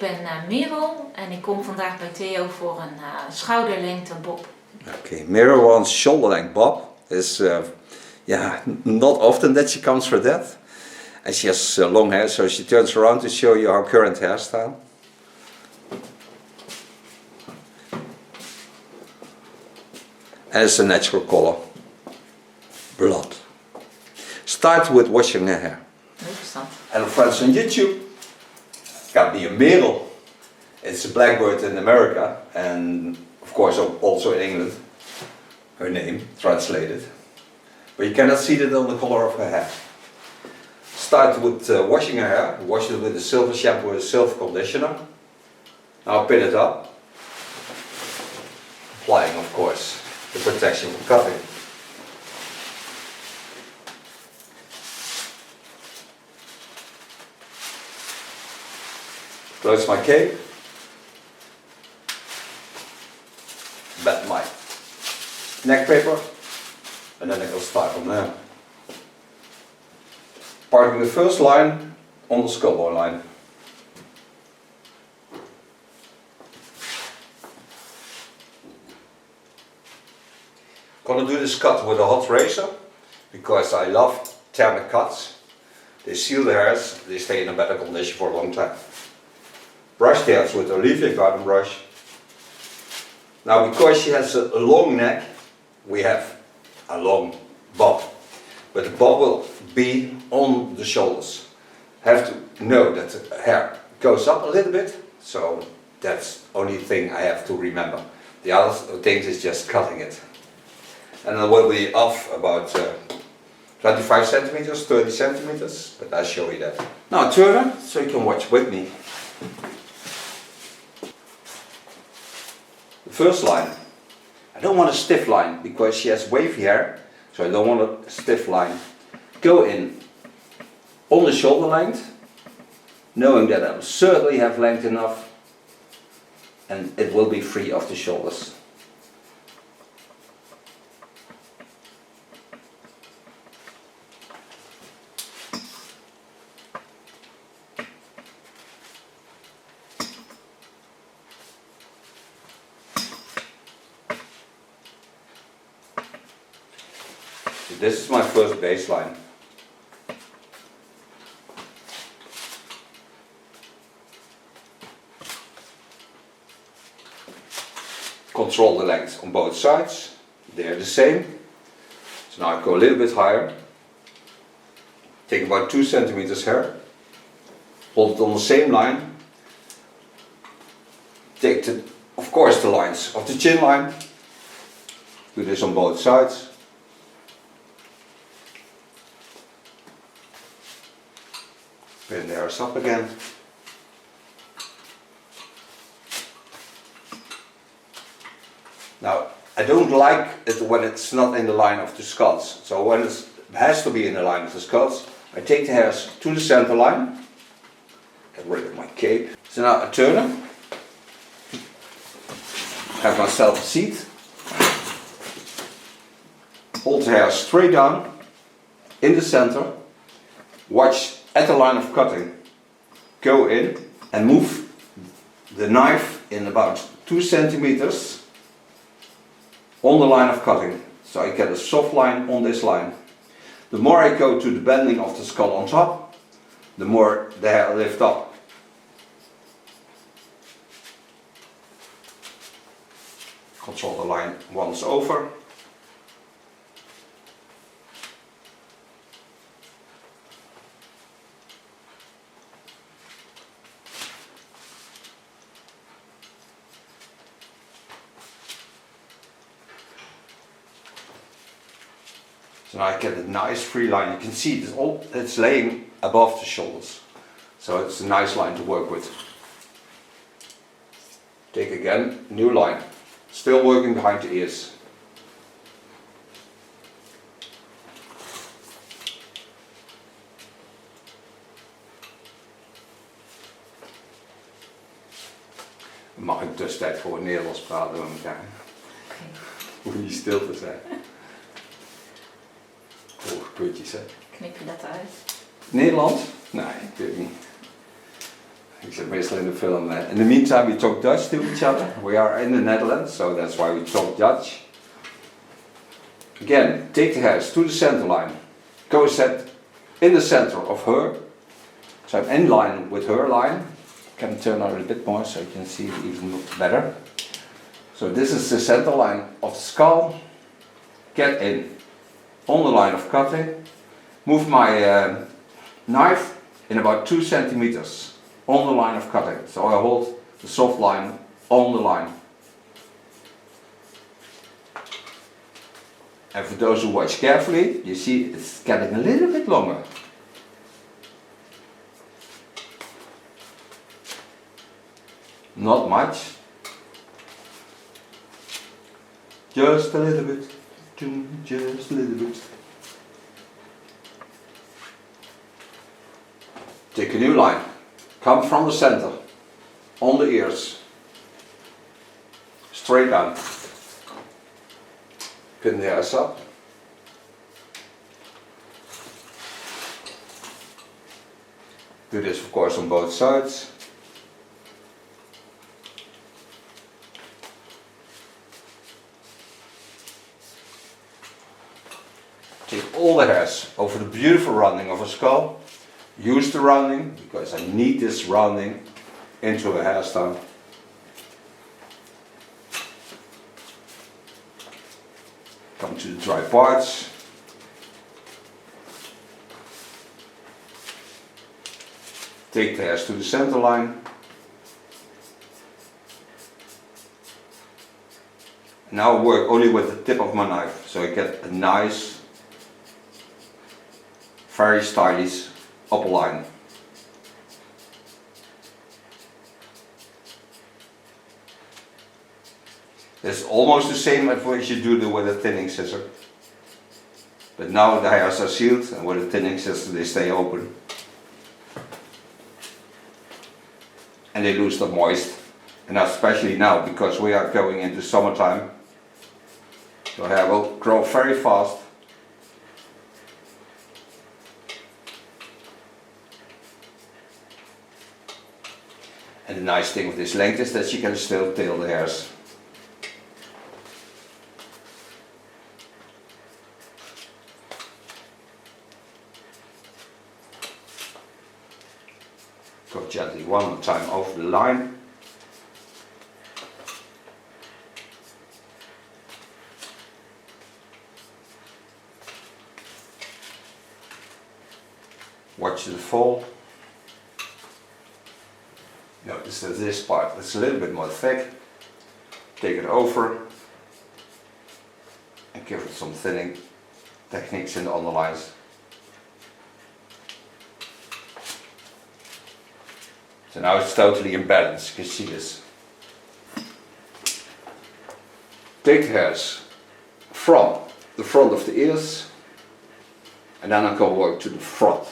Ik ben Merel en ik kom vandaag bij Theo voor een schouderlengte bob. Okay, Merel wants shoulder length bob. Is not often that she comes for that. And she has long hair, so she turns around to show you her current hairstyle. And it's a natural color. Blood. Start with washing her hair. And friends on YouTube, got me a Merel. It's a blackbird in America and of course also in England. Her name translated. But you cannot see that on the color of her hair. Start with washing her hair. Wash it with a silver shampoo and a silver conditioner. Now pin it up. Applying of course the protection from cutting. Close my cape. Bend my neck paper. And then I will start from there. Parting the first line on the skull bone line. Gonna do this cut with a hot razor because I love thermic cuts. They seal the hairs, they stay in a better condition for a long time. Brush the hairs with a Olivia garden brush. Now because she has a long neck, we have a long bob. But the bob will be on the shoulders. Have to know that the hair goes up a little bit, so that's the only thing I have to remember. The other things is just cutting it. And it will be off about 25 centimeters, 30 centimeters, but I'll show you that. Now turn her, so you can watch with me. The first line. I don't want a stiff line, because she has wavy hair, so I don't want a stiff line. Go in on the shoulder length, knowing that I will certainly have length enough, and it will be free of the shoulders. This is my first baseline. Control the length on both sides. They're the same. So now I go a little bit higher. Take about 2 centimeters hair. Hold it on the same line. Take of course the lines of the chin line. Do this on both sides. Pin the hairs up again. Now, I don't like it when it's not in the line of the skulls. So when it has to be in the line of the skulls, I take the hairs to the center line. Get rid of my cape. So now I turn them. Have myself a seat. Hold the hair straight down in the center. Watch at the line of cutting. Go in and move the knife in about 2 centimeters on the line of cutting. So I get a soft line on this line. The more I go to the bending of the skull on top, the more the hair lifts up. Control the line once over. So now I get a nice free line. You can see it's laying above the shoulders. So it's a nice line to work with. Take again, new line. Still working behind the ears. Mag ik tussentijd gewoon Nederlands praten met elkaar? Hoef je stil te zijn. Hoge puntjes, hè? Knip je dat uit? Nederlands? Nee, ik weet niet. Ik zit meestal in de film. In the meantime we talk Dutch to each other. We are in the Netherlands, so that's why we talk Dutch. Again, take the hairs to the center line. Go set in the center of her. So I'm in line with her line. Can turn out a bit more so you can see it even better. So this is the center line of the skull. Get in on the line of cutting. Move my knife in about 2 centimeters on the line of cutting. So I hold the soft line on the line. And for those who watch carefully, you see it's getting a little bit longer. Not much. Just a little bit. Just a little bit. Take a new line. Come from the center. On the ears. Straight down. Pin the hairs up. Do this of course on both sides. Take all the hairs over the beautiful rounding of a skull. Use the rounding because I need this rounding into a hairstyle. Come to the dry parts. Take the hairs to the center line. Now I work only with the tip of my knife, so I get a nice, very stylish upper line. It's almost the same as what you do with a thinning scissor. But now the hairs are sealed and with a thinning scissor they stay open. And they lose the moist. And especially now because we are going into summertime. The hair will grow very fast. And the nice thing with this length is that you can still tail the hairs. Go gently one more time over the line. Watch the fall. Notice that this part is a little bit more thick. Take it over and give it some thinning techniques in the underlines. So now it's totally in balance, you can see this. Take the hairs from the front of the ears and then I go work to the front.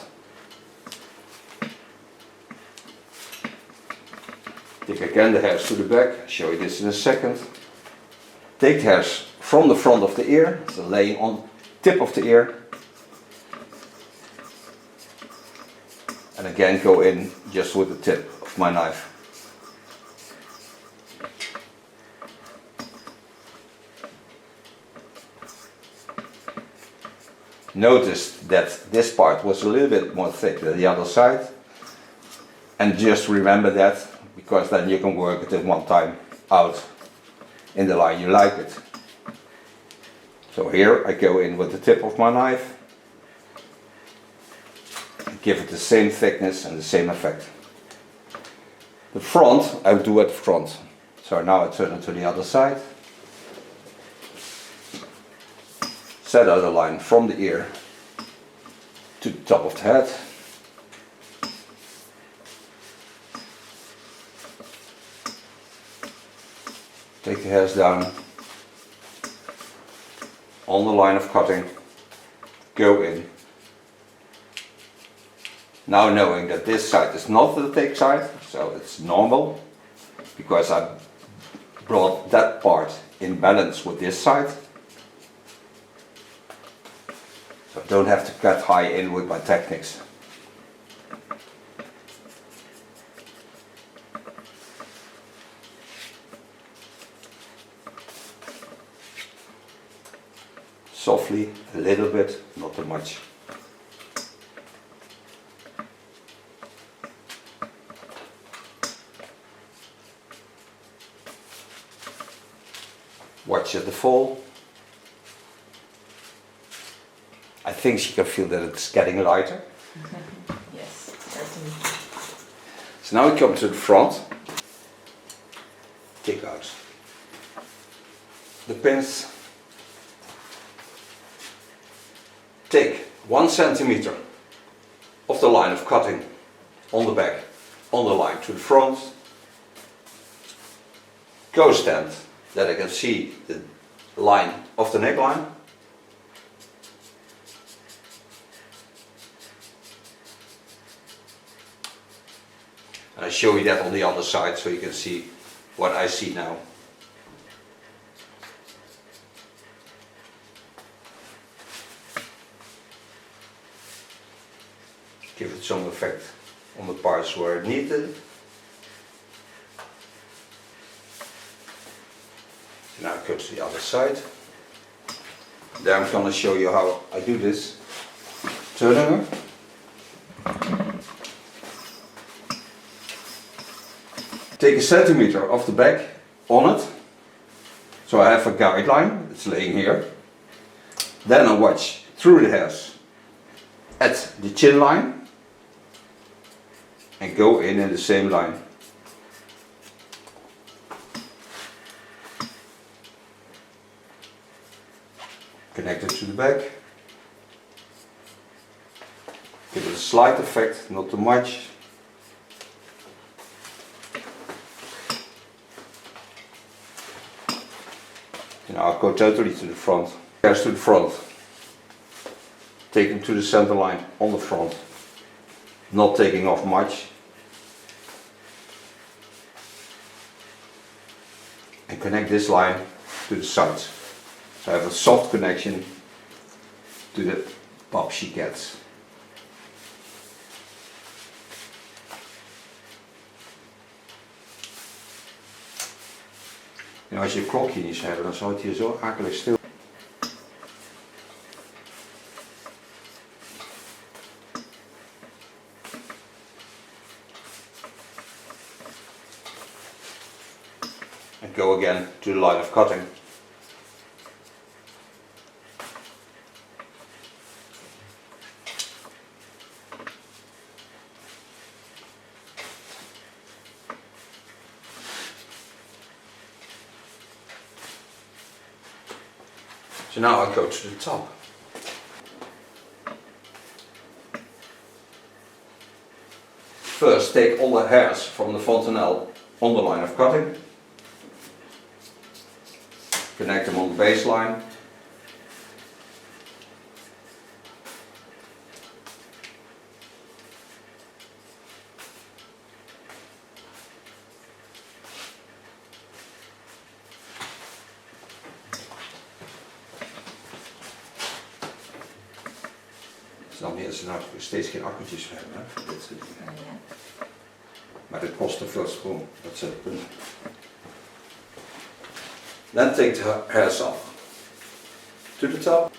Take again the hairs to the back, I'll show you this in a second. Take the hairs from the front of the ear, so laying on the tip of the ear. And again go in just with the tip of my knife. Notice that this part was a little bit more thick than the other side. And just remember that, because then you can work it in one time out in the line you like it. So here I go in with the tip of my knife. Give it the same thickness and the same effect. The front I will do at the front. So now I turn it to the other side. Set out a line from the ear to the top of the head. Take the hairs down on the line of cutting. Go in. Now knowing that this side is not the thick side, so it's normal, because I brought that part in balance with this side. So I don't have to cut high in with my techniques. softly, a little bit, not too much. Watch at the fall. I think she can feel that it's getting lighter. Yes, certainly. So now we come to the front. Take out the pins. Take 1 centimeter of the line of cutting on the back, on the line to the front. Go stand that I can see the line of the neckline. And I show you that on the other side so you can see what I see now. Give it some effect on the parts where needed. Now I go to the other side. There I'm going to show you how I do this. Turning her. Take 1 centimeter off the back on it. So I have a guideline, it's laying here. Then I watch through the hairs at the chin line and go in the same line. Connect it to the back. Give it a slight effect, not too much. Now I'll go totally to the front. Hairs to the front. Take them to the center line on the front. Not taking off much. And connect this line to the sides. So I have a soft connection to the pop she gets. En als je klokjes hebt, dan zal het hier zo akelig stil. And go again to the line of cutting. So now I go to the top. First take all the hairs from the fontanelle on the line of cutting. Connect them on the baseline. Dan weer ze nou steeds geen akkertjes voor hebben, hè, voor dit soort dingen. Ja. Maar dit kost te veel stroom, dat is het punt. Then take the hairs off to the top.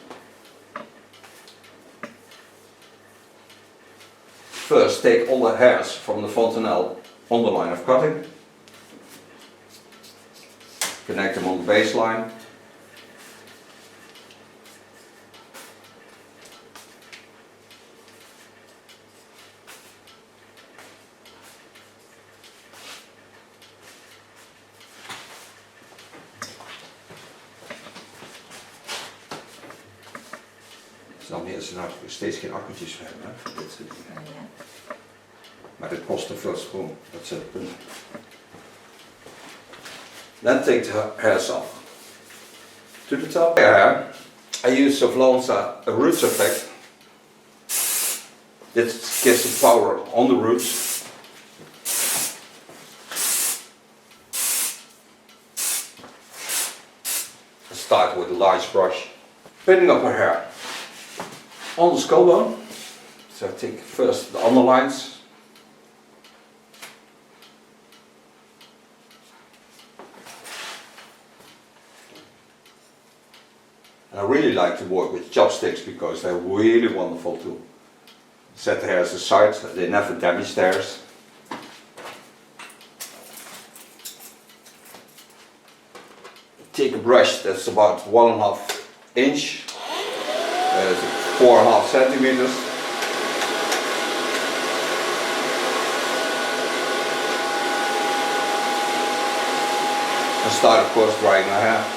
First take all the hairs from the fontanelle on the line of cutting. Connect them on the baseline. Dan weer ze nou steeds geen akkertjes voor hebben, hè, voor dit soort dingen. Ja. Maar dit kost te veel stroom, dat is het punt. Then take the hairs off to the top. Hair, I use of Lanza a roots effect. This gives some power on the roots. Start with a large brush. Pinning up her hair on the skull bone. So I take first the underlines. And I really like to work with chopsticks because they're really wonderful to set the hairs aside. They never damage the hairs. Take a brush that's about 1.5 inch, 4.5 centimeters. And start, of course, drying my hair.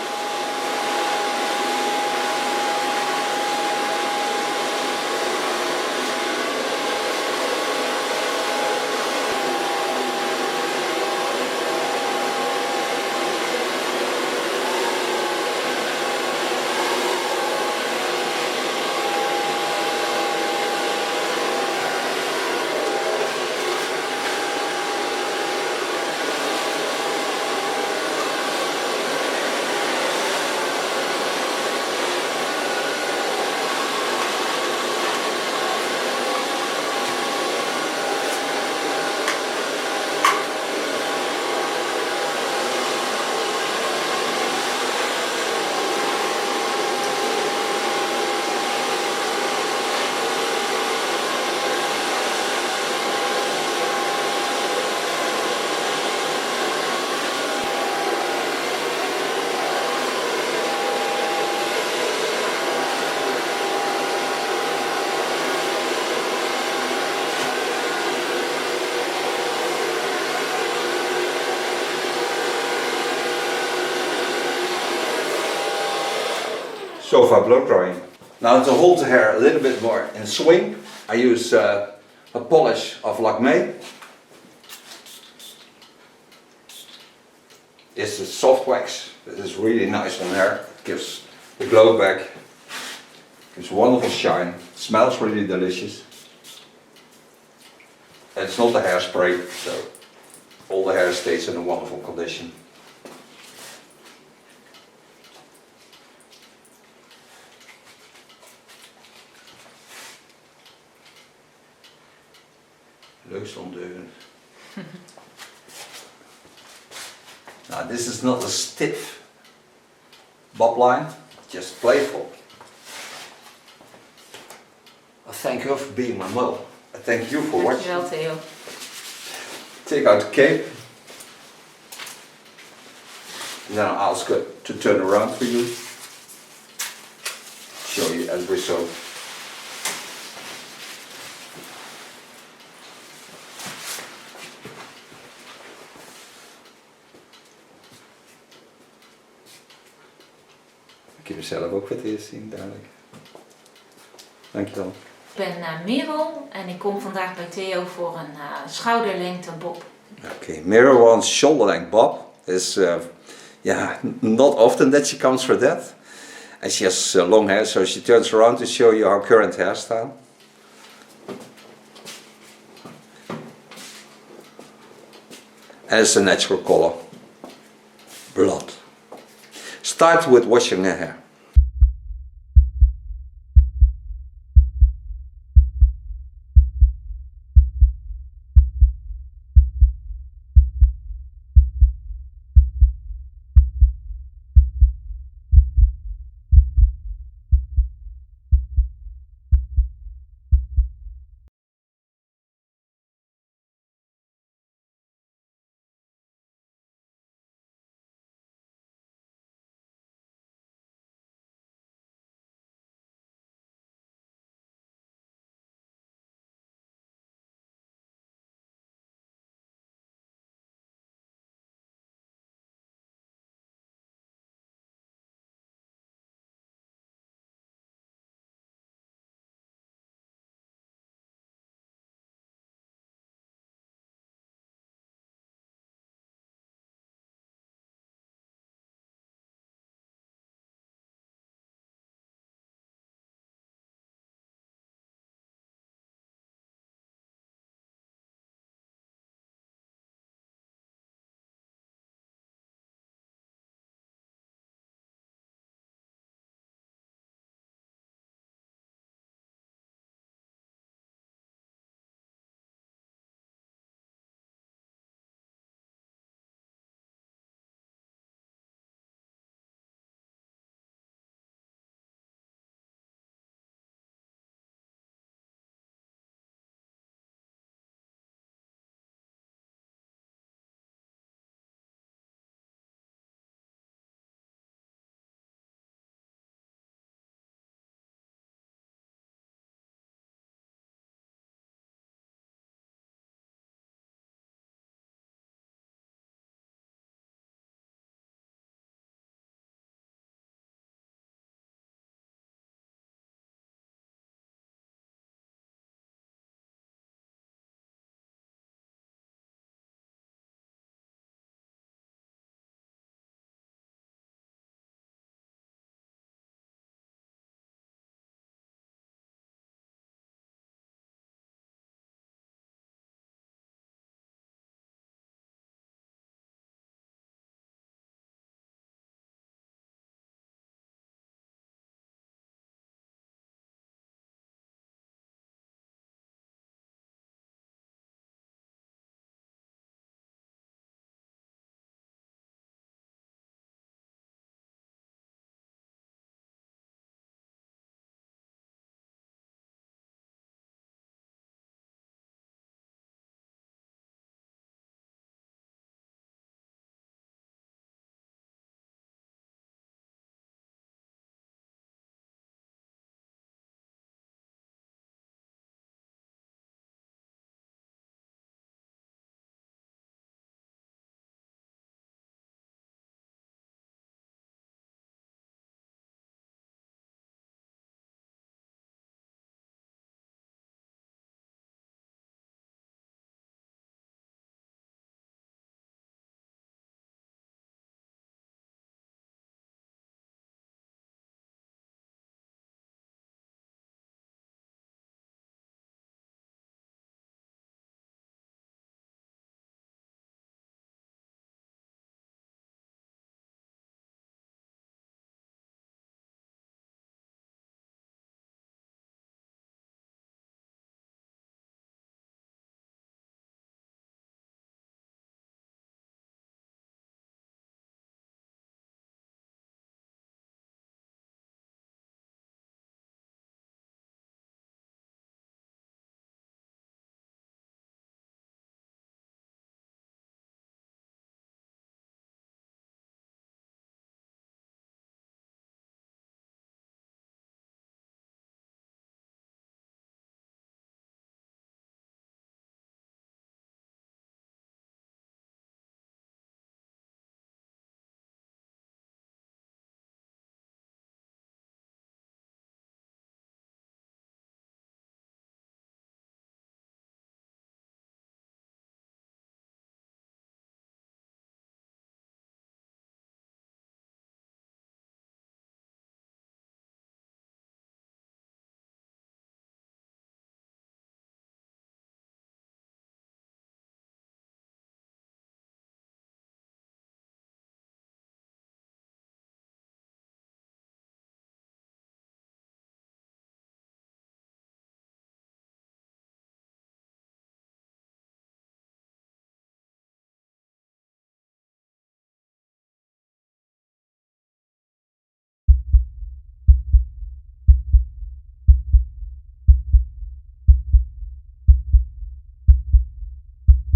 So far blow drying. Now to hold the hair a little bit more in swing, I use a polish of Lakme. It's a soft wax, but it's really nice on hair. It gives the glow back, gives a wonderful shine, it smells really delicious. And it's not a hairspray, so all the hair stays in a wonderful condition. Leus ondeuren. Now this is not a stiff bob line, just playful. I thank you for being my model. I thank you for watching. Dankjewel, Theo. Take out the cape. And then I'll ask her to turn around for you. Show you as we sew. Ik heb mezelf ook voor het eerst zien, duidelijk. Dankjewel. Ik ben Merel en ik kom vandaag bij Theo voor een schouderlengte bob. Okay, Merel wants shoulder length bob. Is not often that she comes for that. And she has long hair, so she turns around to show you her current hairstyle. And it's a natural color, blood. Start with washing her hair.